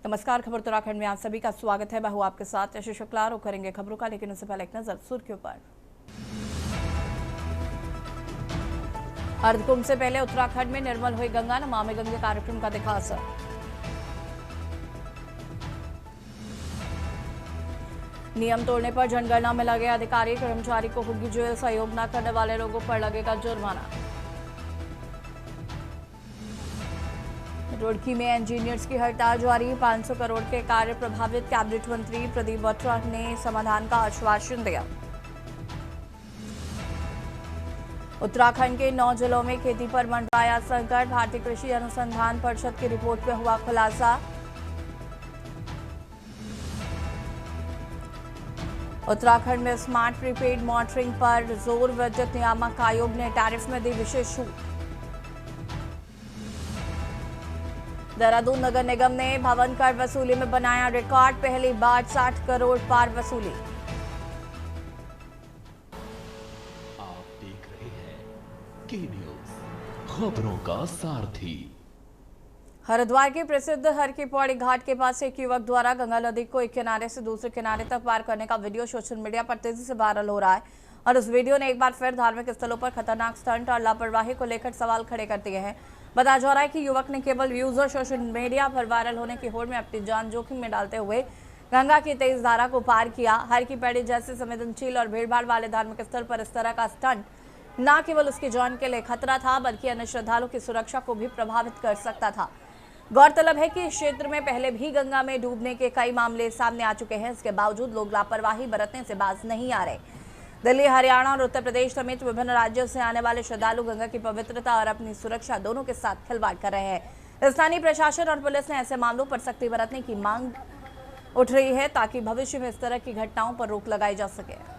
नमस्कार, खबर उत्तराखंड में आप सभी का स्वागत है। मैं हूं आपके साथ यश शुक्ला। रुक करेंगे खबरों का, लेकिन उससे पहले एक नजर सुर्खियों पर। अर्धकुंभ से पहले उत्तराखंड में निर्मल हुई गंगा, नमामि गंगे कार्यक्रम का दिखा असर। नियम तोड़ने पर जनगणना में लगे अधिकारी कर्मचारी को होगी जेल, सहयोग न करने वाले लोगों पर लगेगा जुर्माना। रुड़की में इंजीनियर्स की हड़ताल जारी, 500 करोड़ के कार्य प्रभावित। कैबिनेट मंत्री प्रदीप बत्रा ने समाधान का आश्वासन दिया। उत्तराखंड के 9 जिलों में खेती पर मंडराया संकट, भारतीय कृषि अनुसंधान परिषद की रिपोर्ट में हुआ खुलासा। उत्तराखंड में स्मार्ट प्रीपेड मॉनिटरिंग पर जोर, विद्युत नियामक आयोग ने टैरिफ में दी विशेष छूट। देहरादून नगर निगम ने भवन कर वसूली में बनाया रिकॉर्ड, पहली बार 60 करोड़ पार वसूली। आप देख रहे हैं के न्यूज, खबरों का सारथी। हरिद्वार के प्रसिद्ध हर की पौड़ी घाट के पास एक युवक द्वारा गंगा नदी को एक किनारे से दूसरे किनारे तक पार करने का वीडियो सोशल मीडिया पर तेजी से वायरल हो रहा है और उस वीडियो ने एक बार फिर धार्मिक स्थलों पर खतरनाक स्टंट और लापरवाही को लेकर सवाल खड़े कर दिए हैं। बताया जा रहा है कि युवक ने केवल व्यूज और सोशल मीडिया पर वायरल होने की होड़ में अपनी जान जोखिम में डालते हुए गंगा की तेज धारा को पार किया। हर की पैड़ी जैसे संवेदनशील और भीड़भाड़ वाले धार्मिक स्थल पर इस तरह का स्टंट न केवल उसकी जान के लिए खतरा था, बल्कि अन्य श्रद्धालुओं की सुरक्षा को भी प्रभावित कर सकता था। गौरतलब है कि इस क्षेत्र में पहले भी गंगा में डूबने के कई मामले सामने आ चुके हैं। इसके बावजूद लोग लापरवाही बरतने से बाज नहीं आ रहे। दिल्ली, हरियाणा और उत्तर प्रदेश समेत विभिन्न राज्यों से आने वाले श्रद्धालु गंगा की पवित्रता और अपनी सुरक्षा दोनों के साथ खिलवाड़ कर रहे हैं। स्थानीय प्रशासन और पुलिस ने ऐसे मामलों पर सख्ती बरतने की मांग उठ रही है ताकि भविष्य में इस तरह की घटनाओं पर रोक लगाई जा सके।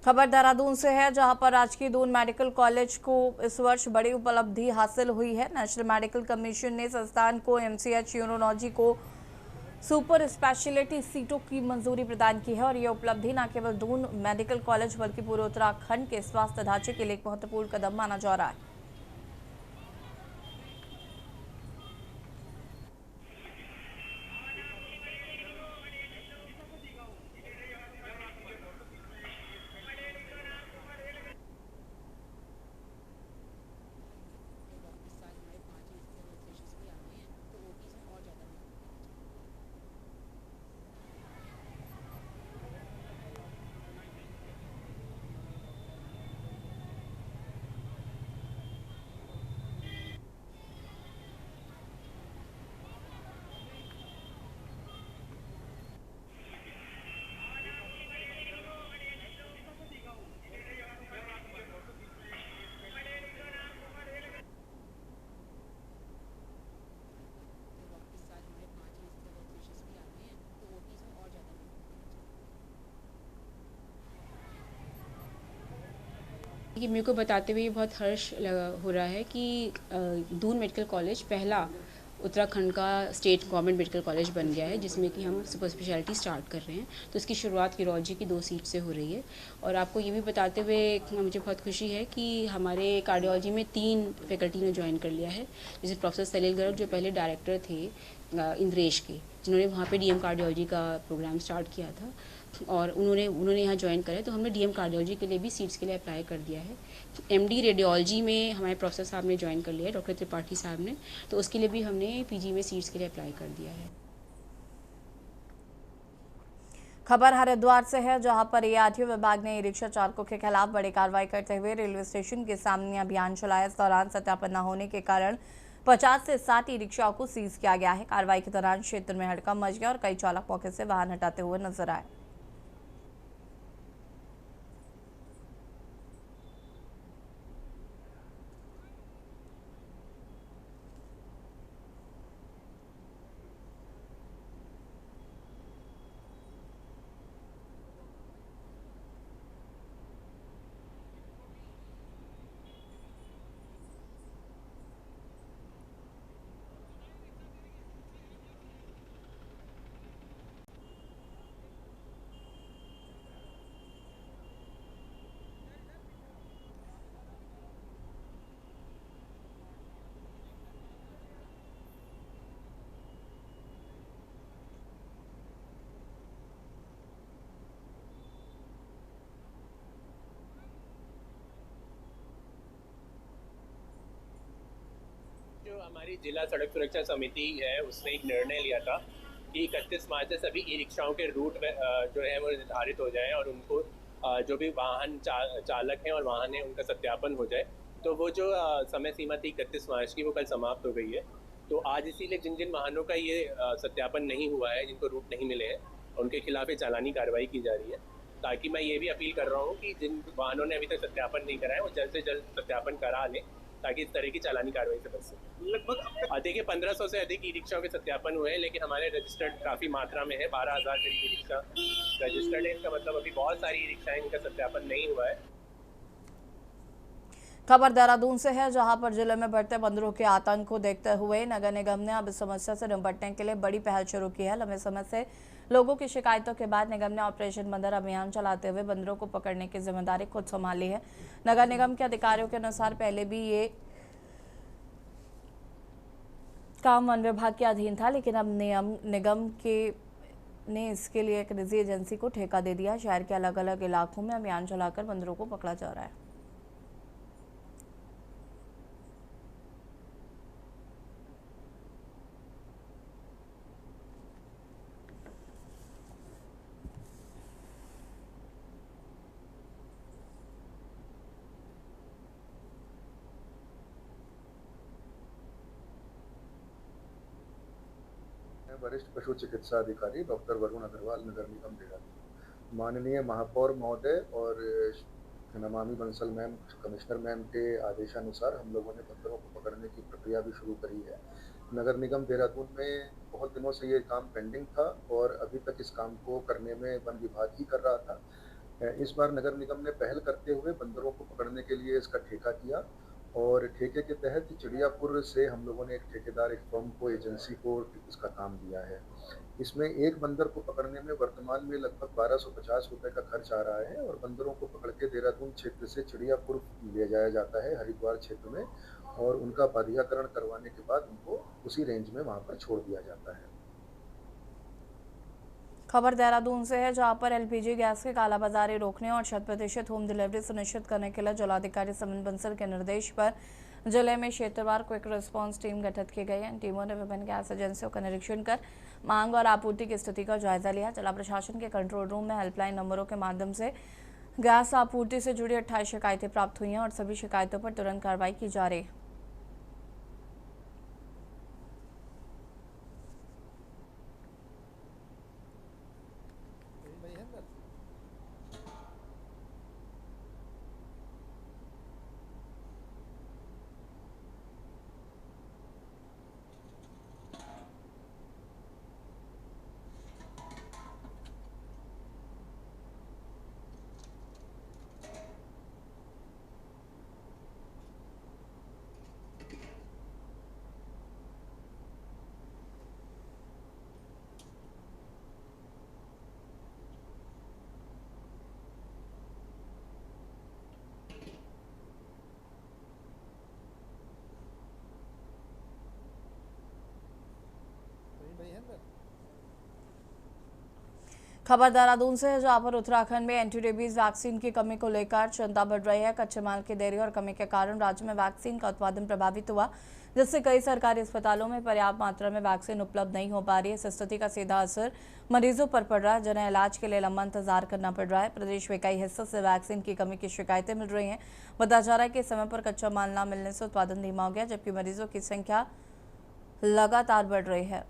खबर देहरादून से है, जहां पर राजकीय दून मेडिकल कॉलेज को इस वर्ष बड़ी उपलब्धि हासिल हुई है। नेशनल मेडिकल कमीशन ने संस्थान को एमसीएच यूरोलॉजी को सुपर स्पेशलिटी सीटों की मंजूरी प्रदान की है और यह उपलब्धि न केवल दून मेडिकल कॉलेज बल्कि पूरे उत्तराखंड के स्वास्थ्य ढांचे के लिए एक महत्वपूर्ण कदम माना जा रहा है। कि मेरे को बताते हुए बहुत हर्ष हो रहा है कि दून मेडिकल कॉलेज पहला उत्तराखंड का स्टेट गवर्नमेंट मेडिकल कॉलेज बन गया है, जिसमें कि हम सुपर स्पेशलिटी स्टार्ट कर रहे हैं। तो इसकी शुरुआत यूरोलॉजी की 2 सीट से हो रही है। और आपको ये भी बताते हुए मुझे बहुत खुशी है कि हमारे कार्डियोलॉजी में 3 फैकल्टी ने ज्वाइन कर लिया है। जैसे प्रोफेसर सलील गर्ग जो पहले डायरेक्टर थे इंद्रेश के, जिन्होंने वहाँ पे डीएम कार्डियोलॉजी का प्रोग्राम स्टार्ट किया था और उन्होंने यहाँ ज्वाइन करा है। तो हमने डीएम कार्डियोलॉजी के लिए भी सीट्स के लिए अप्लाई कर दिया है। एमडी रेडियोलॉजी में हमारे प्रोफेसर साहब ने ज्वाइन कर लिया है, डॉक्टर त्रिपाठी साहब ने, तो उसके लिए भी हमने पीजी में सीट्स के लिए अप्लाई कर दिया है। खबर हरिद्वार से है, जहां पर एआरटीओ विभाग ने ई रिक्शा चालकों के खिलाफ बड़ी कार्रवाई करते हुए रेलवे स्टेशन के सामने अभियान चलाया। इस दौरान सत्यापन न होने के कारण 50 से 60 ई रिक्शाओं को सीज किया गया है। कार्रवाई के दौरान क्षेत्र में हड़कंप मच गया और कई चालक मौके से वाहन हटाते हुए नजर आए। जो हमारी जिला सड़क सुरक्षा समिति है उसने एक निर्णय लिया था कि 31 मार्च से सभी ई रिक्शाओं के रूट में जो है वो निर्धारित हो जाए और उनको जो भी वाहन चालक हैं और वाहन है उनका सत्यापन हो जाए। तो वो जो समय सीमा थी 31 मार्च की वो कल समाप्त हो गई है। तो आज इसीलिए जिन जिन वाहनों का ये सत्यापन नहीं हुआ है, जिनको रूट नहीं मिले हैं, उनके खिलाफ ये चालानी कार्रवाई की जा रही है। ताकि मैं ये भी अपील कर रहा हूँ कि जिन वाहनों ने अभी तक सत्यापन नहीं कराया वो जल्द से जल्द सत्यापन करा लें, ताकि इस तरह की चालानी कार्रवाई से बच सके। लगभग देखिए 1500 से अधिक ई रिक्शाओं के सत्यापन हुए हैं, लेकिन हमारे रजिस्टर्ड काफ़ी मात्रा में है। 12,000 करीब ई रिक्शा रजिस्टर्ड है। इसका मतलब अभी बहुत सारी ई रिक्शाएं इनका सत्यापन नहीं हुआ है। खबर देहरादून से है, जहां पर जिले में बढ़ते बंदरों के आतंक को देखते हुए नगर निगम ने अब इस समस्या से निपटने के लिए बड़ी पहल शुरू की है। लंबे समय से लोगों की शिकायतों के बाद निगम ने ऑपरेशन बंदर अभियान चलाते हुए बंदरों को पकड़ने की जिम्मेदारी खुद संभाली है। नगर निगम के अधिकारियों के अनुसार पहले भी ये काम वन विभाग के अधीन था, लेकिन अब निगम के ने इसके लिए एक निजी एजेंसी को ठेका दे दिया। शहर के अलग अलग इलाकों में अभियान चलाकर बंदरों को पकड़ा जा रहा है। वरिष्ठ पशु चिकित्सा अधिकारी डॉक्टर वरुण अग्रवाल, नगर निगम देहरादून। माननीय महापौर महोदय और Namami Bansal ma'am, commissioner ma'am के आदेशानुसार हम लोगों ने बंदरों को पकड़ने की प्रक्रिया भी शुरू करी है। नगर निगम देहरादून में बहुत दिनों से ये काम पेंडिंग था और अभी तक इस काम को करने में वन विभाग ही कर रहा था। इस बार नगर निगम ने पहल करते हुए बंदरों को पकड़ने के लिए इसका ठेका किया और ठेके के तहत चिड़ियापुर से हम लोगों ने एक ठेकेदार, एक फर्म को, एजेंसी को इसका काम दिया है। इसमें एक बंदर को पकड़ने में वर्तमान में लगभग 1250 रुपये का खर्च आ रहा है और बंदरों को पकड़ के देहरादून क्षेत्र से चिड़ियापुर ले जाया जाता है, हरिद्वार क्षेत्र में, और उनका बाध्यकरण करवाने के बाद उनको उसी रेंज में वहाँ पर छोड़ दिया जाता है। खबर देहरादून से है, जहां पर एलपीजी गैस की कालाबाजारी रोकने और 100% होम डिलीवरी सुनिश्चित करने के लिए जिलाधिकारी समन बंसल के निर्देश पर जिले में क्षेत्रवार क्विक रिस्पांस टीम गठित की गई है। इन टीमों ने विभिन्न गैस एजेंसियों का निरीक्षण कर मांग और आपूर्ति की स्थिति का जायजा लिया। जिला प्रशासन के कंट्रोल रूम में हेल्पलाइन नंबरों के माध्यम से गैस आपूर्ति से जुड़ी 28 शिकायतें प्राप्त हुई हैं और सभी शिकायतों पर तुरंत कार्रवाई की जा रही है। खबर देहरादून से है, जहां पर उत्तराखंड में एंटी रेबीज वैक्सीन की कमी को लेकर चिंता बढ़ रही है। कच्चे माल की देरी और कमी के कारण राज्य में वैक्सीन का उत्पादन प्रभावित हुआ, जिससे कई सरकारी अस्पतालों में पर्याप्त मात्रा में वैक्सीन उपलब्ध नहीं हो पा रही है। इस स्थिति का सीधा असर मरीजों पर पड़ रहा है, जिन्हें इलाज के लिए लंबा इंतजार करना पड़ रहा है। प्रदेश में कई हिस्सों से वैक्सीन की कमी की शिकायतें मिल रही हैं। बताया जा रहा है कि समय पर कच्चा माल न मिलने से उत्पादन धीमा हो गया, जबकि मरीजों की संख्या लगातार बढ़ रही है।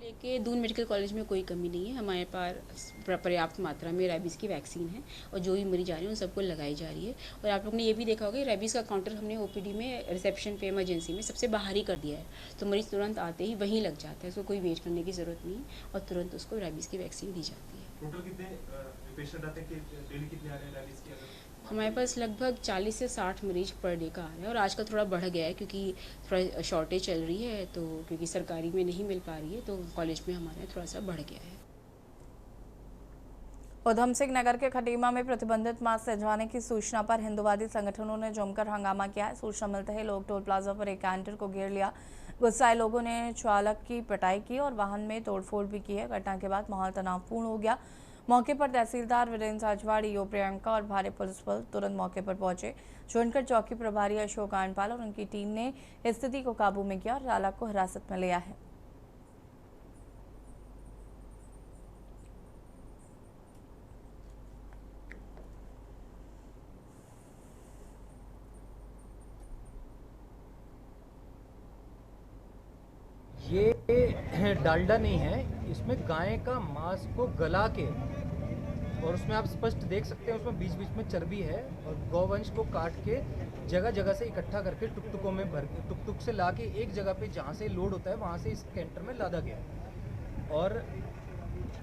लेके दून मेडिकल कॉलेज में कोई कमी नहीं है। हमारे पास पर्याप्त मात्रा में रेबीज़ की वैक्सीन है और जो भी मरीज आ रहे हैं उन सबको लगाई जा रही है। और आप लोग ने ये भी देखा होगा रेबीज़ का काउंटर हमने ओपीडी में, रिसेप्शन पे, इमरजेंसी में सबसे बाहर ही कर दिया है, तो मरीज तुरंत आते ही वहीं लग जाता है। उसको कोई वेट करने की ज़रूरत नहीं है और तुरंत उसको रेबीज़ की वैक्सीन दी जाती है। टोटल कितने पेशेंट आते हैं कि डेली कितने आ रहे हैं रेबीज़ के? हमारे पास लगभग 40 से 60 मरीज पर डे का आ रहा है और आजकल थोड़ा बढ़ गया है क्योंकि थोड़ा शॉर्टेज चल रही है, तो क्योंकि सरकारी में नहीं मिल पा रही है तो कॉलेज में हमारे थोड़ा सा बढ़ गया है। उधम सिंह नगर के खटीमा में प्रतिबंधित मांस सजवाने की सूचना पर हिंदुवादी संगठनों ने जमकर हंगामा किया है। सूचना मिलते ही लोग टोल प्लाजा पर एक कैंटर को घेर लिया। गुस्साए लोगों ने चालक की पिटाई की और वाहन में तोड़फोड़ भी की है। घटना के बाद माहौल तनावपूर्ण हो गया। मौके पर तहसीलदार वीरेंद्र साजवाड़ी, यो प्रियंका और भारी पुलिस बल तुरंत मौके पर पहुंचे। चुनकर चौकी प्रभारी अशोक आंडपाल और उनकी टीम ने स्थिति को काबू में किया और चालक को हिरासत में लिया है। ये डालडा नहीं है, इसमें गाय का मांस को गला के, और उसमें आप स्पष्ट देख सकते हैं उसमें बीच बीच में चर्बी है, और गौवंश को काट के जगह जगह से इकट्ठा करके टुकटुकों में भर के टुकटुक से ला के एक जगह पे जहाँ से लोड होता है वहाँ से इस कैंटर में लादा गया। और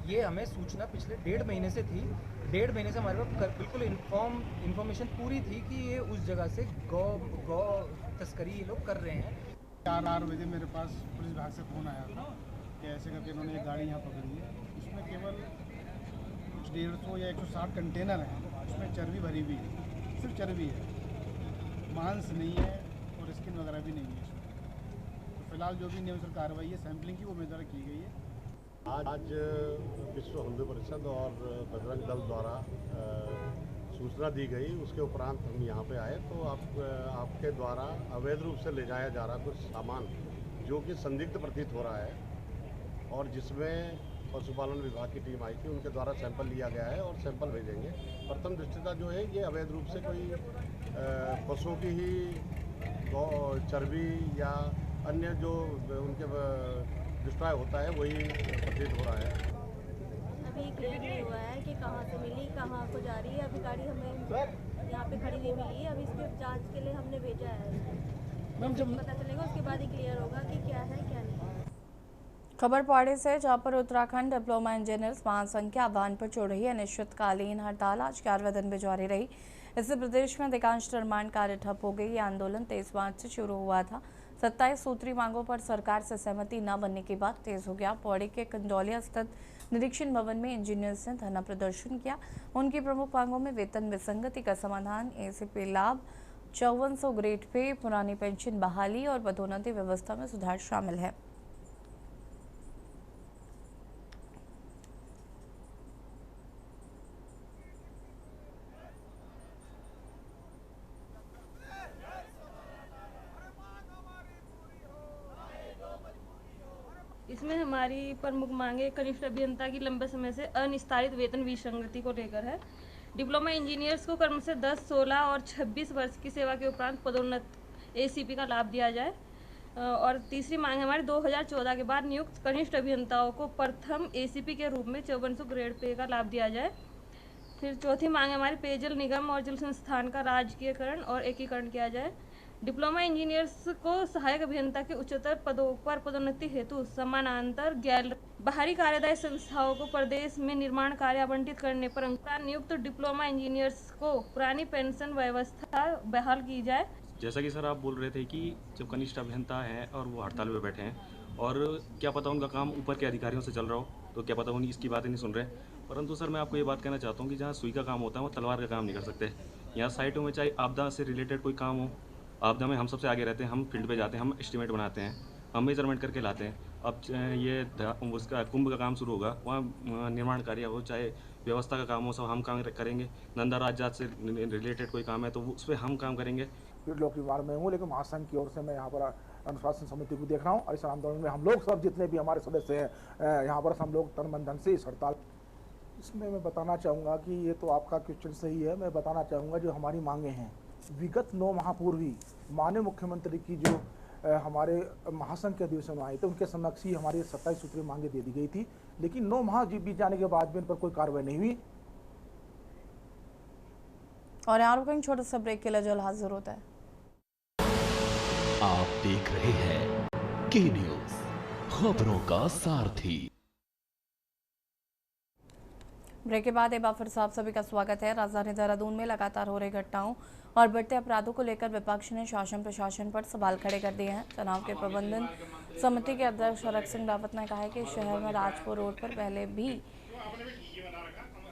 ये हमें सूचना पिछले 1.5 महीने से थी। 1.5 महीने से हमारे पास बिल्कुल इन्फॉर्मेशन पूरी थी कि ये उस जगह से गौ तस्करी ये लोग कर रहे हैं। 4 बजे मेरे पास पुलिस विभाग से फ़ोन आया था कि ऐसे करके इन्होंने एक गाड़ी यहाँ पकड़ी है। उसमें केवल कुछ 150 या 160 कंटेनर हैं, उसमें चर्बी भरी हुई है, सिर्फ चर्बी है, मांस नहीं है और स्किन वगैरह भी नहीं है इसमें। तो फिलहाल जो भी नियमसर कार्रवाई है सैंपलिंग की वो मेरे द्वारा की गई है। आज विश्व हिंदू परिषद और बजरंग दल द्वारा सूचना दी गई, उसके उपरांत हम यहाँ पे आए तो आपके द्वारा अवैध रूप से ले जाया जा रहा कुछ सामान जो कि संदिग्ध प्रतीत हो रहा है और जिसमें पशुपालन विभाग की टीम आई थी, उनके द्वारा सैंपल लिया गया है और सैंपल भेजेंगे। प्रथम दृष्टया जो है ये अवैध रूप से कोई पशुओं की ही चर्बी या अन्य जो उनके डिस्ट्रॉय होता है वही प्रतीत हो रहा है। अभी क्लियर नहीं हुआ है कि कहाँ से मिली, कहाँ को जा रही है। अभी गाड़ी हमें यहाँ पे खड़ी हुई मिली है, अभी इसके जांच के लिए हमने भेजा है। मैम जब पता चलेगा उसके बाद ही क्लियर होगा कि क्या है क्या नहीं। खबर पौड़ी से, जहां पर उत्तराखंड डिप्लोमा इंजीनियर्स महासंघ के आह्वान पर चल रही अनिश्चितकालीन हड़ताल आज 11वें दिन भी जारी रही। इससे प्रदेश में अधिकांश निर्माण कार्य ठप हो गई। ये आंदोलन 23 मार्च से शुरू हुआ था। 27 सूत्री मांगों पर सरकार से सहमति न बनने के बाद तेज हो गया। पौड़ी के कंडौलिया स्थित निरीक्षण भवन में इंजीनियर्स ने धरना प्रदर्शन किया। उनकी प्रमुख मांगों में वेतन विसंगति का समाधान, एसीपी लाभ, 5400 ग्रेड पे, पुरानी पेंशन बहाली और पदोन्नति व्यवस्था में सुधार शामिल है। इसमें हमारी प्रमुख मांगे कनिष्ठ अभियंता की लंबे समय से अनिस्तारित वेतन विसंगति को लेकर है। डिप्लोमा इंजीनियर्स को क्रम से 10, 16 और 26 वर्ष की सेवा के उपरांत पदोन्नत एसीपी का लाभ दिया जाए। और तीसरी मांग हमारी 2014 के बाद नियुक्त कनिष्ठ अभियंताओं को प्रथम एसीपी के रूप में 5400 ग्रेड पे का लाभ दिया जाए। फिर चौथी मांग हमारी पेयजल निगम और जल संस्थान का राजकीयकरण और एकीकरण किया जाए। डिप्लोमा इंजीनियर्स को सहायक अभियंता के उच्चतर पदों पर पदोन्नति हेतु समानांतर गैर बाहरी कार्यदायी संस्थाओं को प्रदेश में निर्माण कार्य आवंटित करने पर नियुक्त डिप्लोमा इंजीनियर्स को पुरानी पेंशन व्यवस्था बहाल की जाए। जैसा कि सर आप बोल रहे थे कि जब कनिष्ठ अभियंता हैं और वो हड़ताल पे बैठे हैं और क्या पता उनका काम ऊपर के अधिकारियों से चल रहा हो, तो क्या पता उन्हीं इसकी बातें नहीं सुन रहे। परंतु सर मैं आपको ये बात कहना चाहता हूँ कि जहाँ सुई का काम होता है वो तलवार का काम नहीं कर सकते। यहाँ साइटों में चाहे आपदा से रिलेटेड कोई काम हो, आपदा में हम सबसे आगे रहते हैं, हम फील्ड पे जाते हैं, हम एस्टिमेट बनाते हैं, हम मेजरमेंट करके लाते हैं। अब ये उसका कुंभ का काम शुरू होगा, वहाँ निर्माण कार्य हो, चाहे व्यवस्था का काम हो, सब हम काम करेंगे। नंदा राजजात से रिलेटेड कोई काम है तो उस पर हम काम करेंगे। लोक निर्माण में हूँ, लेकिन महासंघ की ओर से मैं यहाँ पर अनुशासन समिति को देख रहा हूँ और इस आंदोलन में हम लोग सब जितने भी हमारे सदस्य हैं यहाँ पर हम लोग तन मन धन से इस हड़ताल। इसमें मैं बताना चाहूँगा कि ये तो आपका क्वेश्चन सही है। मैं बताना चाहूँगा जो हमारी मांगे हैं, विगत 9 माह पूर्व ही माननीय मुख्यमंत्री की जो हमारे महासंघ के अधिवेशन में आए थे उनके समक्ष ही हमारी 27 सूत्रीय मांगे दे दी गई थी, लेकिन 9 माह बीत जाने के बाद भी इन पर कोई कार्रवाई नहीं हुई। और यहाँ रुकेंगे, छोटा सा ब्रेक के लिए जल्द हाजिर होता है। आप देख रहे हैं के न्यूज, खबरों का सारथी। ब्रेक के बाद एक बार फिर से आप सभी का स्वागत है। राजधानी देहरादून में लगातार हो रही घटनाओं और बढ़ते अपराधों को लेकर विपक्ष ने शासन प्रशासन पर सवाल खड़े कर दिए हैं। चुनाव के प्रबंधन समिति के अध्यक्ष हरक सिंह रावत ने कहा है कि शहर में राजपुर रोड पर पहले भी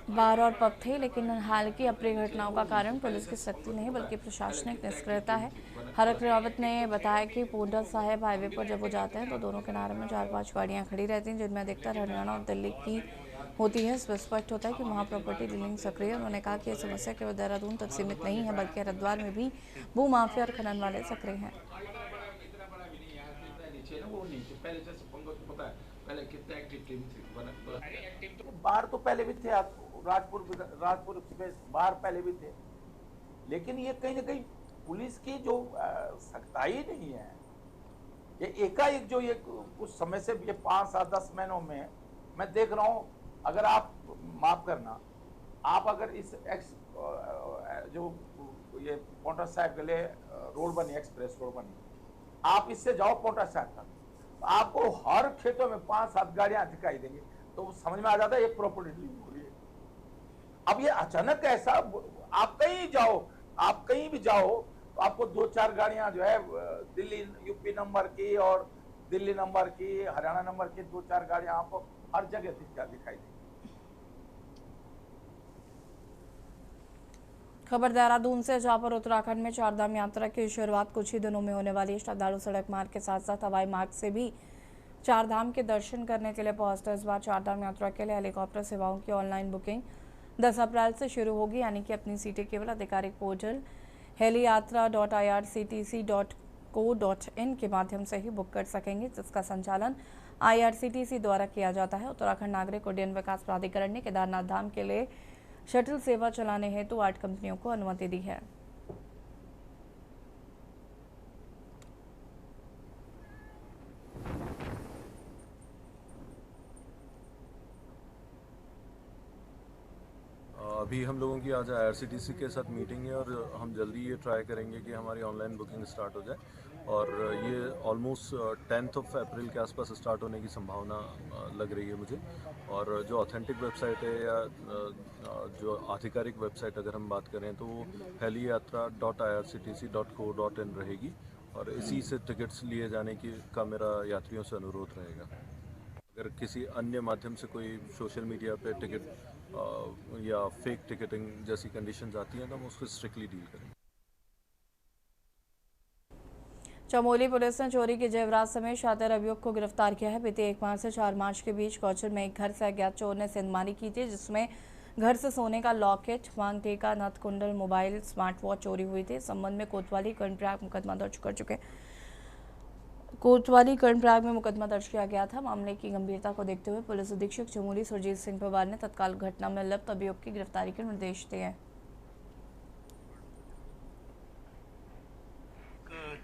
बार और पब थे, लेकिन हाल की अप्रिय घटनाओं का कारण पुलिस की सख्ती नहीं बल्कि प्रशासनिक निष्क्रियता है। हरक रावत ने बताया कि पोंडा साहिब हाईवे पर जब वो जाते हैं तो दोनों किनारे में 4-5 गाड़ियां खड़ी रहती हैं, जिनमें अधिकतर हरियाणा और दिल्ली की होती है। स्पष्ट होता है कि वहाँ प्रॉपर्टी डीलिंग सक्रिय। उन्होंने कहा कि यह समस्या केवल देहरादून तक सीमित नहीं है बल्कि हरिद्वार में भी भू माफिया और खनन वाले सक्रिय हैं। बाहर तो पहले भी थे, राजपुर में बाहर पहले भी थे, लेकिन ये कहीं ना कहीं पुलिस की जो सख्ताई नहीं है, ये एकाएक जो ये कुछ समय से ये 5, 7, 10 महीनों में मैं देख रहा हूँ। अगर आप माफ करना, आप अगर इस जो ये पोंटा साहिब के लिए रोड बनी, एक्सप्रेस रोड बनी, आप इससे जाओ पोंटा साहिब तक, तो आपको हर खेतों में 5-7 गाड़ियां दिखाई देंगी, तो समझ में आ जाता है ये प्रॉपर्टी डीलिंग हो रही है। अब ये अचानक ऐसा, आप कहीं भी जाओ तो आपको 2-4 गाड़ियां जो है दिल्ली यूपी नंबर की और दिल्ली नंबर की, हरियाणा नंबर की 2-4 गाड़ियां आपको हर जगह दिखाई देंगी। खबर देहरादून से, जहां पर उत्तराखंड में चारधाम यात्रा की शुरुआत कुछ ही दिनों में होने वाली है। श्रद्धालु सड़क मार्ग के साथ साथ हवाई मार्ग से भी चारधाम के दर्शन करने के लिए पहुंचते। इस बार चारधाम यात्रा के लिए हेलीकॉप्टर सेवाओं की ऑनलाइन बुकिंग 10 अप्रैल से शुरू होगी, यानी कि अपनी सीटें केवल आधिकारिक पोर्टल heliyatra.irctc.co.in के माध्यम से ही बुक कर सकेंगे, जिसका संचालन IRCTC द्वारा किया जाता है। उत्तराखंड नागरिक उड्डयन विकास प्राधिकरण ने केदारनाथ धाम के लिए शटल सेवा चलाने हेतु 8 कंपनियों को अनुमति दी है। अभी हम लोगों की आज IRCTC के साथ मीटिंग है और हम जल्दी ये ट्राई करेंगे कि हमारी ऑनलाइन बुकिंग स्टार्ट हो जाए, और ये ऑलमोस्ट 10 अप्रैल के आसपास स्टार्ट होने की संभावना लग रही है मुझे। और जो ऑथेंटिक वेबसाइट है या जो आधिकारिक वेबसाइट अगर हम बात करें तो वो heliyatra.irctc.co.in रहेगी, और इसी से टिकट्स लिए जाने का मेरा यात्रियों से अनुरोध रहेगा। अगर किसी अन्य माध्यम से कोई सोशल मीडिया पे टिकट या फेक टिकटिंग जैसी कंडीशंस आती हैं तो हम उसको स्ट्रिक्टली डील करेंगे। चमोली पुलिस ने चोरी के जेवरात समेत 7 अभियुक्त को गिरफ्तार किया है। बीते 1 मार्च से 4 मार्च के बीच गौचर में एक घर से अज्ञात चोर ने सेंधमारी की थी, जिसमें घर से सोने का लॉकेट, मांग टीका, नथ कुंडल, मोबाइल, स्मार्ट वॉच चोरी हुई थी। इस संबंध में कोतवाली कर्णप्रयाग मुकदमा दर्ज कर चुके। कोतवाली कर्णप्रयाग में मुकदमा दर्ज किया गया था। मामले की गंभीरता को देखते हुए पुलिस अधीक्षक चमोली सुरजीत सिंह पवार ने तत्काल घटना में लिप्त अभियुक्त की गिरफ्तारी के निर्देश दिए।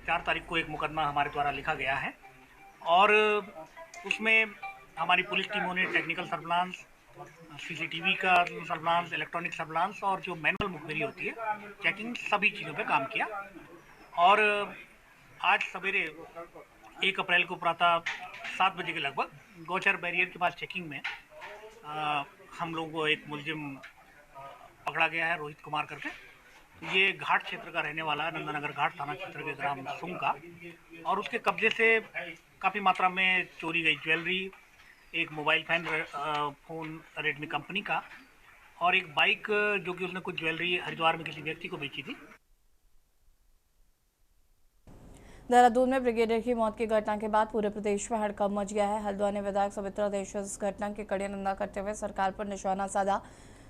4 तारीख को एक मुकदमा हमारे द्वारा लिखा गया है और उसमें हमारी पुलिस टीमों ने टेक्निकल सर्विलांस, CCTV का सर्विलांस, इलेक्ट्रॉनिक सर्विलांस और जो मैनुअल मुखबिरी होती है, चेकिंग, सभी चीज़ों पे काम किया। और आज सवेरे 1 अप्रैल को प्रातः 7 बजे के लगभग गौचर बैरियर के पास चेकिंग में हम लोगों को एक मुलजिम पकड़ा गया है, रोहित कुमार करके। ये घाट क्षेत्र का रहने वाला है, नंदनगर घाट थाना क्षेत्र के ग्राम सुंग का, और उसके कब्जे से काफ़ी मात्रा में चोरी गई ज्वेलरी, एक मोबाइल फ़ोन रेडमी कंपनी का और एक बाइक जो कि उसने कुछ ज्वेलरी हरिद्वार में किसी व्यक्ति को बेची थी। देहरादून में ब्रिगेडियर की मौत की घटना के बाद पूरे प्रदेश में हड़कंप मच गया है। हल्द्वानी विधायक सुमित्रा देशमुख इस घटना की कड़ी निंदा करते हुए सरकार पर निशाना साधा।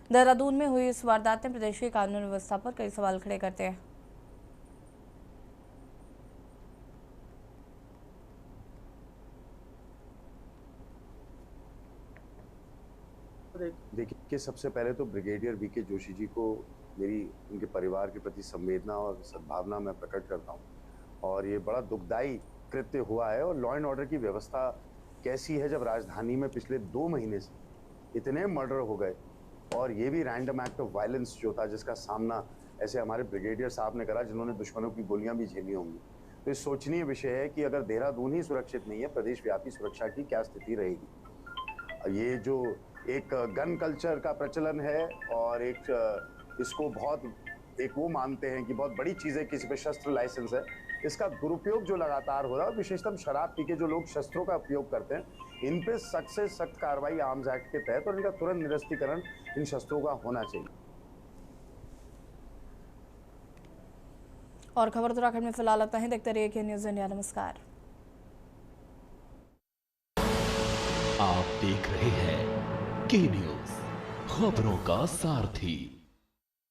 देहरादून में हुई इस वारदात ने प्रदेश की कानून व्यवस्था पर कई सवाल खड़े करते हैं। देखिए, सबसे पहले तो ब्रिगेडियर वीके जोशी जी को मेरी उनके परिवार के प्रति संवेदना और सद्भावना मैं प्रकट करता हूं। और ये बड़ा दुखदायी कृत्य हुआ है। और लॉ एंड ऑर्डर की व्यवस्था कैसी है जब राजधानी में पिछले 2 महीने से इतने मर्डर हो गए, और ये भी रैंडम एक्ट ऑफ वायलेंस जो था, जिसका सामना ऐसे हमारे ब्रिगेडियर साहब ने करा जिन्होंने दुश्मनों की गोलियां भी झेली होंगी। तो ये सोचनीय विषय है कि अगर देहरादून ही सुरक्षित नहीं है, प्रदेश व्यापी सुरक्षा की क्या स्थिति रहेगी। ये जो एक गन कल्चर का प्रचलन है और एक इसको बहुत एक वो मानते हैं कि बहुत बड़ी चीज़ है किसी पे शस्त्र लाइसेंस है, इसका दुरुपयोग जो लगातार हो रहा है, विशेषतः शराब पी के जो लोग शस्त्रों का उपयोग करते हैं, इन पे सख्त से सख्त कार्रवाई आर्म्स एक्ट के तहत और इनका तुरंत निरस्तीकरण इन शस्त्रों का होना चाहिए। और खबर उत्तराखंड में फिलहाल इतना ही। देखते रहिए के न्यूज़ इंडिया। नमस्कार। आप देख रहे हैं के न्यूज़, खबरों का सारथी।